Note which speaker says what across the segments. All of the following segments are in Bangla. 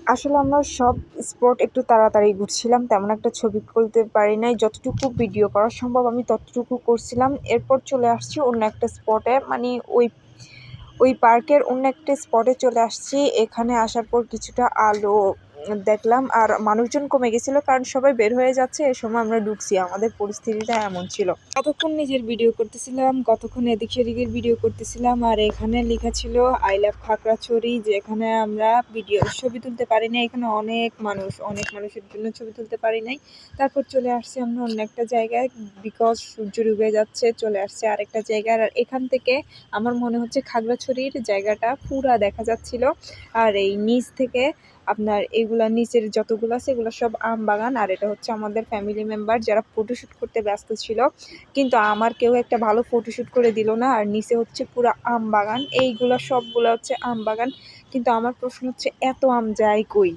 Speaker 1: আসলে আমরা সব স্পট একটু তাড়াতাড়ি ঘুরছিলাম, তেমন একটা ছবি তুলতে পারি নাই। যতটুকু ভিডিও করা সম্ভব আমি ততটুকু করছিলাম। এরপর চলে আসছি অন্য একটা স্পটে, মানে ওই পার্কের অন্য একটা স্পটে চলে আসছি। এখানে আসার পর কিছুটা আলো দেখলাম, আর মানুষজন কমে গেছিলো কারণ সবাই বের হয়ে যাচ্ছে। এ সময় আমরা ঢুকছি, আমাদের পরিস্থিতিটা এমন ছিল। কতক্ষণ নিজের ভিডিও করতেছিলাম, কতক্ষণ এদিক সেদিকের ভিডিও করতেছিলাম। আর এখানে লেখা ছিল আই লাভ খাগড়াছড়ি, যেখানে আমরা ছবি তুলতে পারি নাই। এখানে অনেক মানুষের জন্য ছবি তুলতে পারি নাই। তারপর চলে আসছি আমরা অন্য একটা জায়গায়, বিকজ সূর্য ডুবে যাচ্ছে। চলে আসছে আরেকটা জায়গায়, আর এখান থেকে আমার মনে হচ্ছে খাগড়াছড়ির জায়গাটা পুরা দেখা যাচ্ছিল। আর এই নিচ থেকে আপনার এগুলা নিচের যতগুলো আছে এগুলো সব আম বাগান। আর এটা হচ্ছে আমাদের ফ্যামিলি মেম্বার যারা ফটোশ্যুট করতে ব্যস্ত ছিল, কিন্তু আমার কেউ একটা ভালো ফটোশ্যুট করে দিল না। আর নিচে হচ্ছে পুরো আম বাগান, এইগুলো সবগুলো হচ্ছে আম বাগান। কিন্তু আমার প্রশ্ন হচ্ছে এত আম যায় কই?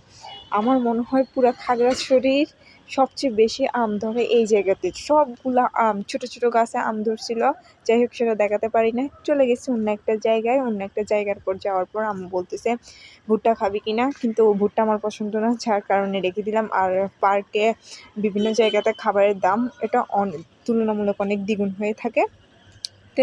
Speaker 1: আমার মনে হয় পুরো খাগড়াছড়ির সবচেয়ে বেশি আম ধরে এই জায়গাতে। সবগুলা আম, ছোট ছোট গাছে আম ধরছিল। যাই হোক, সেটা দেখাতে পারি না। চলে গেছি অন্য একটা জায়গায়। অন্য একটা জায়গার পর যাওয়ার পর আম্মু বলতেছে ভুট্টা খাবি কিনা, কিন্তু ভুট্টা আমার পছন্দ না, যার কারণে রেখে দিলাম। আর পার্কে বিভিন্ন জায়গাতে খাবারের দাম এটা তুলনামূলক অনেক দ্বিগুণ হয়ে থাকে।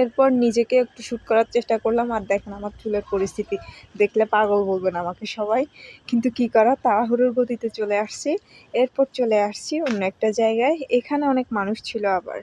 Speaker 1: এরপর নিজেকে একটু শ্যুট করার চেষ্টা করলাম। আর দেখেন আমার চুলের পরিস্থিতি, দেখলে পাগল বলবেন আমাকে সবাই, কিন্তু কি করা, তাড়াহুড়োর গতিতে চলে আসছি। এরপর চলে আসছি অন্য একটা জায়গায়, এখানে অনেক মানুষ ছিল আবার।